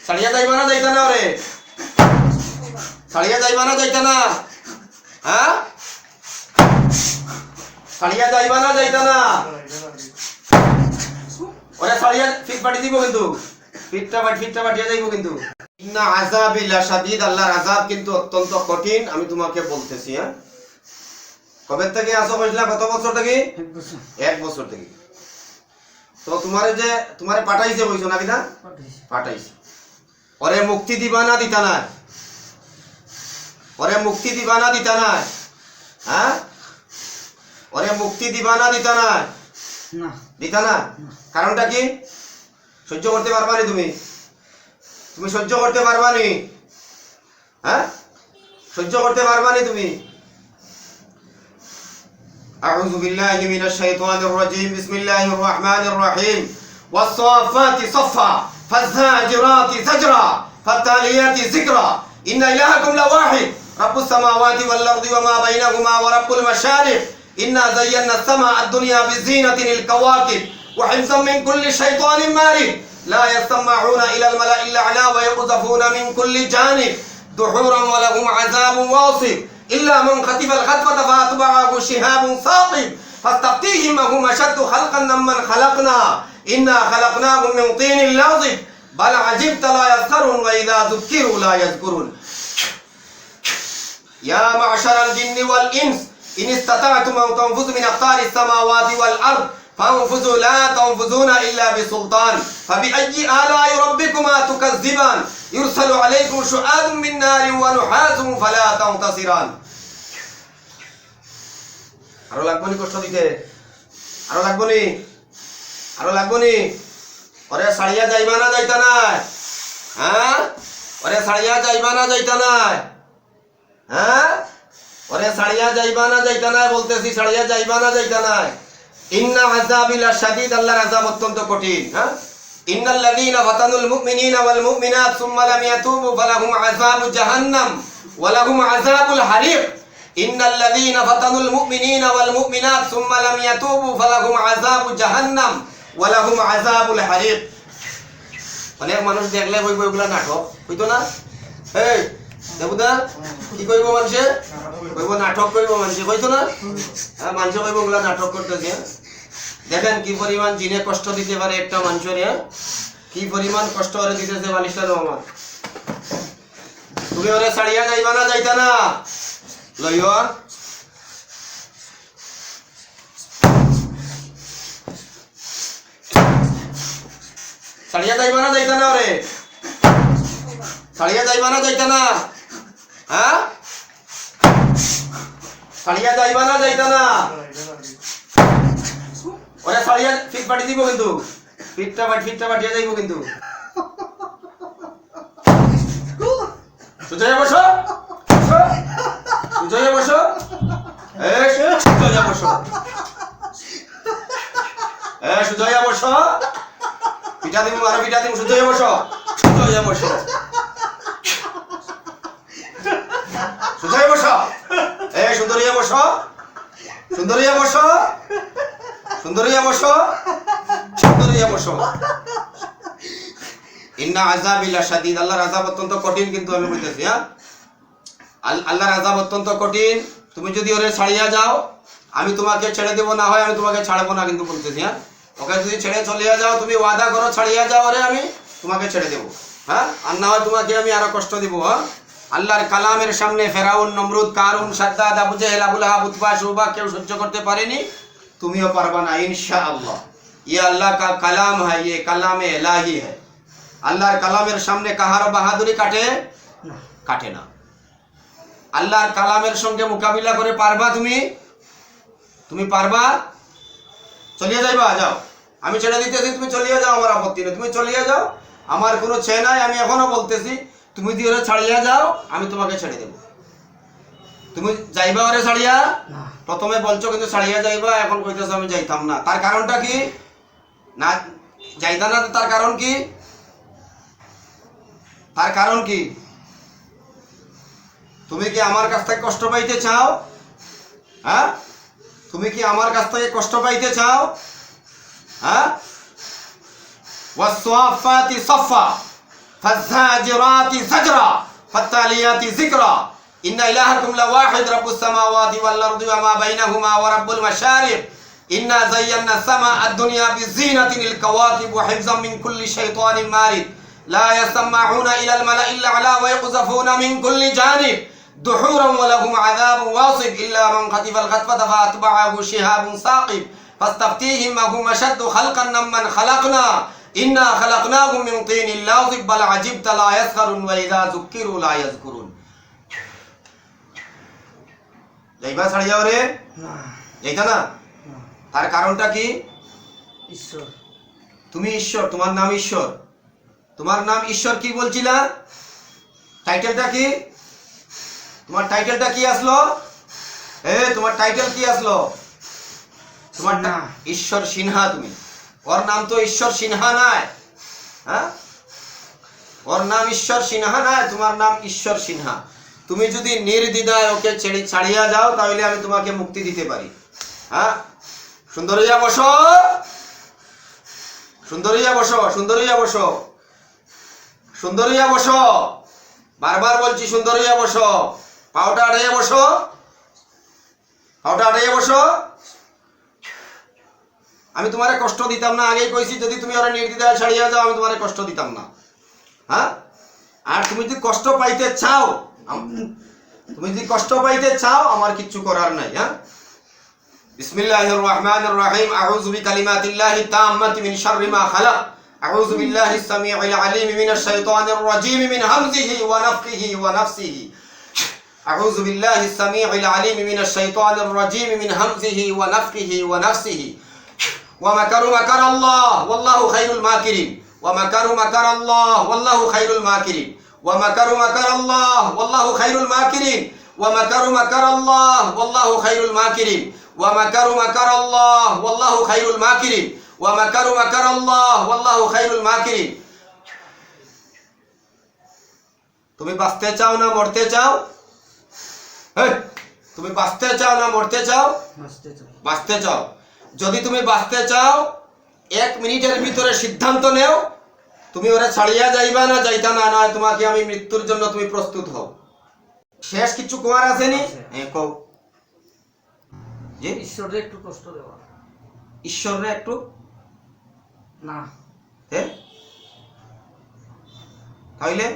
ছাড়িয়া যাইবা না যাইতা না রে ছাড়িয়া যাইবা না যাইতা না হ্যাঁ ছাড়িয়া যাইবা না যাইতা না ওরে ছাড়িয়া ফিট পাঠিয়ে দিব কিন্তু ফিটটা পাঠিয়ে যাইব কিন্তু ইন্না আযাবি লাশাদীদ আল্লাহর আযাব কিন্তু অত্যন্ত কঠিন আমি তোমাকে বলতেছি হ্যাঁ কবে থেকে আসো বুঝলা কত বছর থেকে 1 বছর থেকে তো তোমারে পাঠাইছে কইছো নাকি না পাঠাইছে ওরে মুক্তি দিবা না দিতা না ওরে মুক্তি দিবা না দিতা না হ্যাঁ ওরে মুক্তি দিবা না দিতা না না দিতা না কারণটা কি সহ্য করতে পারবা নি তুমি সহ্য করতে পারবা নি হ্যাঁ সহ্য করতে পারবা নি তুমি أعوذ بالله من الشيطان الرجيم بسم الله الرحمن الرحيم والصافات صفا فالزاجرات زجرا فالتاليات ذكرا إن إلهكم لواحد رب السماوات والأرض وما بينهما ورب المشارق إنا زينا السماء الدنيا بزينة للكواكب وحفظا من كل شيطان مارد لا يسمعون إلى الملأ الأعلى ويقذفون من كل جانب دحورا ولهم عذاب واصب إلا من خطف الخطفة فأتبعه شهاب ثاقب فاستفتيهم أهم أشد خلقا ممن خلقنا إنا خلقناهم من طين لازب بل عجبت لا يسخرون وإذا ذكروا لا يذكرون يا معشر الجن والإنس إن استطعتم أن تنفذوا من أقطار السماوات والأرض فانفذوا لا تنفذون إلا بسلطان فبأي آلاء ربكما تكذبان يرسل عليكم شعاع من نار ونحاس فلا تنتصران আরো লাগবনি কষ্ট দিতে আরো লাগবনি ওরে ছাড়িয়া যাইবা না যাইতা না হ্যাঁ ওরে ছাড়িয়া যাইবা না যাইতা না হ্যাঁ ওরে ছাড়িয়া যাইবা না যাইতা না বলতেছি ছাড়িয়া যাইবা না যাইতা না ইন্না আযাবি লাশাদীদ আল্লাহর আযাব অত্যন্ত কঠিন হ্যাঁ ইন্নাল লাযীনা ফাতানুল মুমিনিনা ওয়াল মুমিনাত সুম্মা লাম ইয়াতুবু ফালাহুম আযাবু জাহান্নাম ওয়া লাহুম আযাবুল হারিক ইন্নাল লাযীনা ফাতানুল মুমিনিনা ওয়াল মুমিনাত সুম্মা লাম ইয়াতুবু ফালাহুম আযাবু জাহান্নাম ওয়া লাহুম আযাবুল হারিক অনেক মানুষ দেখলে কইব এগুলা নাটক কইতো না এই দেবুদা কি কইব মানুষে কইব নাটক কইব মানুষে কইতো না হ্যাঁ মানুষে কইব এগুলা নাটক করতেছে দেখেন কি পরিমাণ জিনে কষ্ট দিতে পারে একটা মানুষের কি পরিমাণ কষ্ট করে দিতেছে বালিশটা রহমান তুমি ওরে ছাড়িয়া যাইবা না যাইতা না লইও ছাড়িয়া যাইবা না যাইতা না ওরে ছাড়িয়া যাইবা না যাইতা না হ্যাঁ ছাড়িয়া যাইবা না যাইতা না ওরে ছাড়িয়া ফিট পাঠিয়ে দিব কিন্তু ফিটটা পাঠিয়ে যাইব কিন্তু সুজয় বসো সুজয় বসো সুজয় বসো সুজয় বসো পিঠা দিব আরো পিঠা দিব সুজয় বসো সুজয় বসো সুজয় বসো সুন্দরিয়া বসো সুন্দরিয়া বসো সুন্দরিয়া বসো সুন্দরিয়া বসো ইন্না আযাবি লাশাদীদ আল্লাহর আযাব অত্যন্ত কঠিন কিন্তু আমি বলতেছি হ্যাঁ আল্লাহর আযাব অত্যন্ত কঠিন তুমি যদি ওরে ছাড়িয়া যাও আমি তোমাকে ছেড়ে দেব না হয় আমি তোমাকে ছাড়বো না কিন্তু বলতেছি হ্যাঁ ওকে যদি ছেড়ে চলিয়া যাও তুমি ওয়াদা করো ছাড়িয়া যাও ওরে আমি তোমাকে ছেড়ে দেব হ্যাঁ আর না হয় তোমাকে আমি আরো কষ্ট দিব হ্যাঁ আল্লাহর কালামের সামনে ফেরাউন নমরুদ কারুন সাদ্দাদ আবু জাহেল আবু লাহাব উতবা শুবা কেউ সহ্য করতে পারেনি তুমিও পারবা না ইনশাআল্লাহ ये अल्लाह का कलाम है ये कलाम इलाही है আল্লাহর কালামের সামনে কাহারো বাহাদুরি কাটে না আল্লাহর কালামের সঙ্গে মোকাবিলা করে পারবা তুমি পারবা চলিয়ে যাইবা যাও আমি ছেড়ে দিতেছি তুমি চলিয়ে যাও আমার আপত্তি নেই তুমি চলিয়ে যাও আমার কোনো ছেলে নাই আমি এখনো বলতেছি তুমি যদি ওরে ছাড়িয়া যাও আমি তোমাকে ছেড়ে দেব তুমি যাইবা ওরে ছাড়িয়া প্রথমে বলছো কিন্তু ছাড়িয়া যাইবা এখন কইতেছো আমি যাইতাম না তার কারণটা কি না যাইতা না তার কারণ কি তুমি কি আমার কাছ থেকে কষ্ট পাইতে চাও হ্যাঁ তুমি কি আমার কাছ থেকে কষ্ট পাইতে চাও হ্যাঁ ওয়াসসাফাতি সাফা ফাজ্জাজিরাতি যাজরা ফাত্তালিয়াতি যিকরা ইন্না ইলাহাকুম লাওয়াহিদ রাব্বুস সামাওয়াতি ওয়াল আরদি ওয়া মা বাইনাহুমা ওয়া রাব্বুল মাশারিক ইন্না যায়্যানা সামা আদ-দুনিয়া বিযিনাতিল কাওয়াকিব ওয়া হিফযাম মিন কুল্লি শাইতানিন মারিদ লা ইয়াসমাউনা ইলাল মালাইল আ'লা ওয়া ইয়াকযাফুনা মিন কুল্লি জানিব দুহুরান ওয়া লাহুম আযাবুন ওয়াসিব ইল্লা মান খাতিফাল খাতফাতা ফাআতবা'াহু শিহাবুন সাকিব ফাস্তাফতিহিম মা হুম আশাদ্দু খালকান মিম্মান খালাকনা ইন্না খালাকনাহুম মিন তিনিল লাযিব বাল আজিবতা লা ইয়াসখারুন ওয়া ইযা যুক্কিরু লা ইয়াযকুরুন। যাইবা ছাড়ি যাও রে না যাইতা না? তার কারণটা কি? ঈশ্বর। তুমি ঈশ্বর, তোমার নাম ঈশ্বর। তোমার নাম ঈশ্বর কি বলছিলা? টাইটেলটা কি? তোমার টাইটেলটা কি আসলো? তোমার টাইটেল কি আসলো? তোমার ঈশ্বর সিনহা। তুমি ওর নাম তো ঈশ্বর সিনহা নাই। হ্যাঁ, ওর নাম ঈশ্বর সিনহা নাই, তোমার নাম ঈশ্বর সিনহা। তুমি যদি নির্দ্বিধায় ওকে ছাড়িয়া যাও তাহলে আমি তোমাকে মুক্তি দিতে পারি। হ্যাঁ, সুন্দরিয়া বসো, সুন্দরিয়া বসো, সুন্দরিয়া বসো, সুন্দরিয়া বসো, বারবার বলছি সুন্দরিয়া বসো। পাওটা আড়াইয়া বসো, পাওটা আড়াইয়া বসো। আমি তোমারে কষ্ট দিতাম না, আগেই কইছি। যদি তুমি ওরা নির্দ্বিধায় ছাড়িয়া যাও আমি তোমারে কষ্ট দিতাম না। হ্যাঁ, আর তুমি যদি কষ্ট পাইতে চাও, তুমি যদি কষ্ট পাইতে চাও আমার কিচ্ছু করার নাই। হ্যাঁ, বিসমিল্লাহির রহমানির রহিম। আউযু বিকালিমাতিল্লাহি তাম্মাতি মিন শাররি মা খালাক। আউযু বিল্লাহিস সামিউল আলিম মিনাশ শাইতানির রাজীম মিন হামজিহি ওয়া নাফখিহি ওয়া নাফসিহি। আউযু বিল্লাহিস সামিউল আলিম মিনাশ শাইতানির রাজীম মিন হামজিহি ওয়া নাফখিহি ওয়া নাফসিহি। ওয়া মাকারু মাকারাল্লাহ ওয়াল্লাহু খায়রুল মাকিরিন। ওয়া মাকারু মাকারাল্লাহ ওয়াল্লাহু খায়রুল মাকিরিন। ওয়া মাকারু মাকারাল্লাহ ওয়াল্লাহু খায়রুল মাকিরিন। ওয়া মাকারু মাকারাল্লাহ ওয়াল্লাহু খায়রুল মাকিরিন। ওয়া মাকারু মাকারাল্লাহ ওয়াল্লাহু খায়রুল মাকিরিন। ওয়া মাকারু মাকারাল্লাহ ওয়াল্লাহু খায়রুল মাকিরিন। তুমি বাঁচতে চাও না মরতে চাও? তুমি বাঁচতে চাও না মরতে চাও? বাঁচতে চাও। যদি তুমি বাঁচতে চাও 1 মিনিটের ভিতরে সিদ্ধান্ত নেও, তুমি ওরা ছাড়িয়া যাইবা না যাইতা না, নয় তোমাকে আমি মৃত্যুর জন্য তুমি প্রস্তুত হও। শেষ কিছু কোয়ার আসেনি? কও। যে ঈশ্বরে একটু কষ্ট দেওয়া। ঈশ্বরে একটু না। তাইলে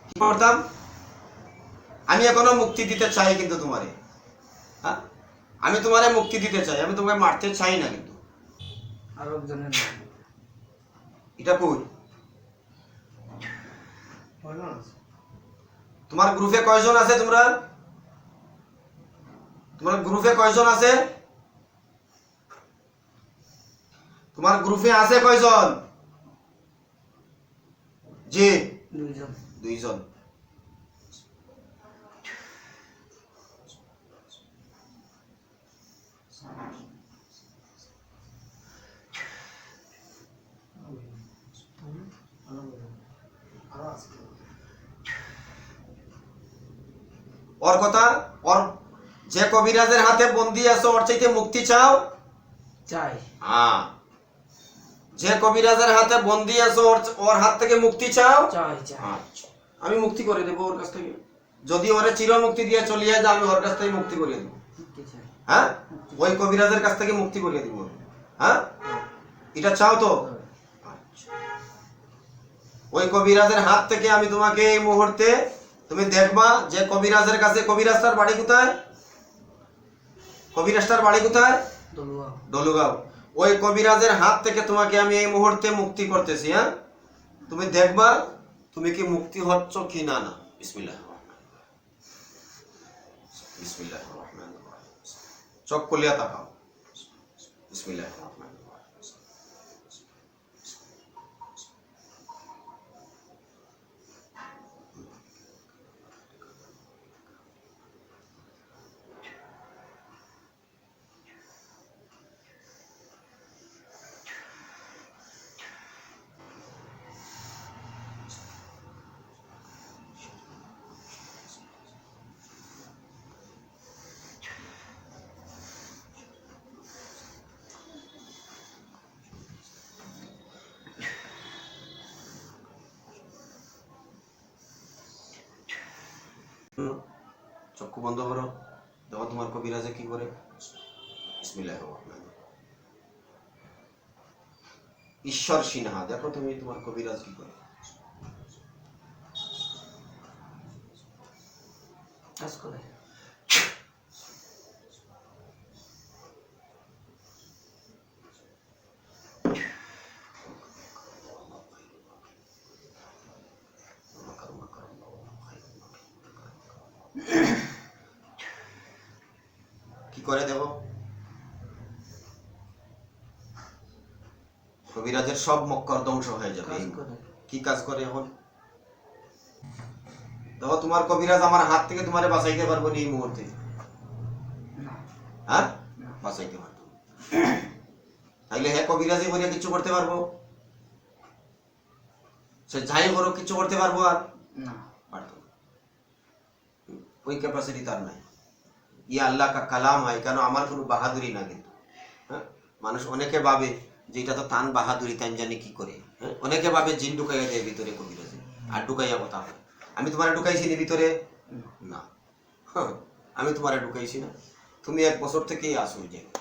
কি করতাম? আমি এখনো মুক্তি দিতে চাই কিন্তু তোমারে। হ্যাঁ, আমি তোমারে মুক্তি দিতে চাই, আমি তোমাকে মারতে চাই না। কিন্তু আর একজনের এটা কই? তোমার গ্রুপে কয়জন আছে? তোমার গ্রুপে কয়জন আছে? তোমার গ্রুপে আছে কয়জন? জি, 2 জন। ওর কথা, ওর যে কবিরাজের হাতে বন্দি আছো ওর চাইতে মুক্তি চাও? চাই। হ্যাঁ, যে কবিরাজের হাতে বন্দি আছো ওর হাত থেকে মুক্তি চাও? চাই, চাই। আচ্ছা, আমি মুক্তি করে দেবো ওর কাছ থেকে। যদি ওরে চির মুক্তি দিয়ে চলিয়ে যায় আমি ওর কাছ থেকে মুক্তি করিয়ে দেবো। হ্যাঁ, ওই কবিরাজের কাছ থেকে মুক্তি করিয়ে দেবো। হ্যাঁ, এটা চাও তো? ওই কবিরাজের হাত থেকে আমি তোমাকে এই মুহূর্তে, তুমি দেখবা যে কবিরাজের কাছে, কবিরাজটার বাড়ি কোথায়? কবিরাজটার বাড়ি কোথায়? ডলুগাঁও। ওই কবিরাজের হাত থেকে তোমাকে আমি এই মুহূর্তে মুক্তি করতেছি। হ্যাঁ, তুমি দেখবা তুমি কি মুক্তি হচ্ছ কি না। না, বিসমিল্লাহ বিসমিল্লাহ রহমানির রহিম। চোখ খুলিয়া তাকাও। বিসমিল্লাহ রহমানির রহিম। চক্ষু বন্ধ করো, দেখো তোমার কবিরাজে কি করে। বিসমিল্লাহির রহমানির রহিম। ঈশ্বর সিনহা, দেখো তুমি তোমার কবিরাজ কি করে। কাজ করে। কি করে দেখো। কবিরাজের সব মক্কর ধ্বংস হয়ে যাবে। কাজ করে। কি কাজ করে এখন দেখো। তোমার কবিরাজ আমার হাত থেকে তোমারে বাঁচাইতে পারবো না এই মুহূর্তে? না। হ্যাঁ, না। বাঁচাইতে পারবো। তাইলে হ্যাঁ কবিরাজি করে কিছু করতে পারবো? সে যাই করো কিছু করতে পারবো? আর না। পারতো না। ওই ক্যাপাসিটি তার নাই। ইয়া আল্লাহ কা কালাম হয়, কেন আমার কোনো বাহাদুরি না কিন্তু। হ্যাঁ, মানুষ অনেকে ভাবে যে এটা তো তান বাহাদুরি, তান জানি কি করে। হ্যাঁ, অনেকে ভাবে জিন ঢুকাইয়া দেয় ভিতরে কবিরাজে, আর ঢুকাইয়া কথা হয়। আমি তোমারে ঢুকাইছি নি ভিতরে? না। হ্যাঁ, আমি তোমারে ঢুকাইছি না। তুমি 1 বছর থেকেই আসো ওই জায়গায়।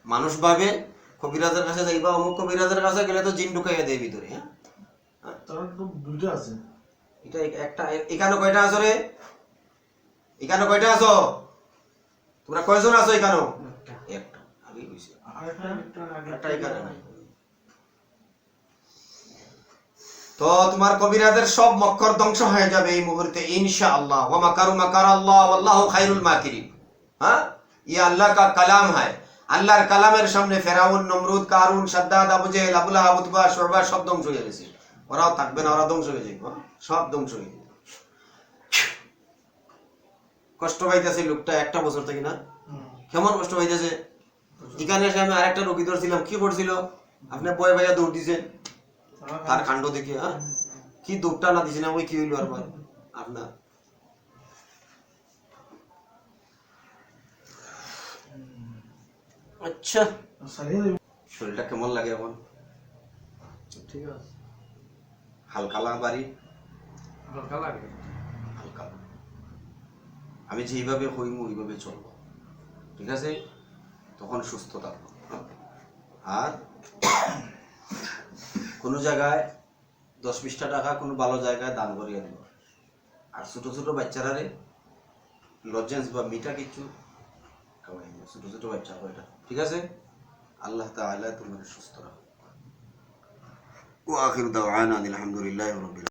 মানুষ ভাবে কবিরাজের কাছে যাইবা, অমুক কবিরাজের কাছে গেলে তো জিন ঢুকাইয়া দেয় ভিতরে। হ্যাঁ, তার তো দুইটা আছে। এটা একটা। এখানে কয়টা আছো রে? এখানে কয়টা আছো? তোমরা কয়জন আছো এখানে? একটা। একটা। আগেই কইছি। আরেকটা একটা এখানে নাই। তো তোমার কবিরাজের সব মক্কর ধ্বংস হয়ে যাবে এই মুহূর্তে ইনশাআল্লাহ। ওয়া মাকারু মাকারাল্লাহ ওয়াল্লাহু খায়রুল মাকিরিন। হ্যাঁ, ইয়া আল্লাহ কা কালাম হয়। আল্লাহর কালামের সামনে ফেরাউন, নমরুদ, কারুন, শাদ্দাদ, আবু জেহেল, আবু লাহাব, উতবা, শুয়বা সব ধ্বংস হয়ে গেছে। ওরাও থাকবে না, ওরা ধ্বংস হয়ে যাবে। সব ধ্বংস হয়ে যাবে। কষ্ট পাইতেছে লোকটা 1 বছর থেকে না? কেমন কষ্ট পাইতেছে। এখানে এসে আমি আরেকটা রোগী ধরছিলাম, কি করছিল? আপনি বয় ভাইয়া দৌড় দিছেন তার কাণ্ড দেখে। হ্যাঁ, কি দৌড়টা না দিছে না, ওই কি হইলো আর ভাই আপনার। আচ্ছা, শরীরটা কেমন লাগে এখন? ঠিক আছে। হালকা বাড়ি হালকা লাগে। হালকা। আমি যেইভাবে হইমু ওইভাবে চলবো, ঠিক আছে? তখন সুস্থ থাকবো। আর কোনো জায়গায় 10-20টা টাকা কোনো ভালো জায়গায় দান করিয়ে দেব। আর ছোট ছোট বাচ্চারা রে লজেন্স বা মিঠা কিছু খাওয়াই দেব। ছোট ছোট বাচ্চা কয়টা, ঠিক আছে? আল্লাহ তাআলা তোমাকে সুস্থ রাখো। ওয়া আখিরু দাওয়ানা আলহামদুলিল্লাহি রাব্বিল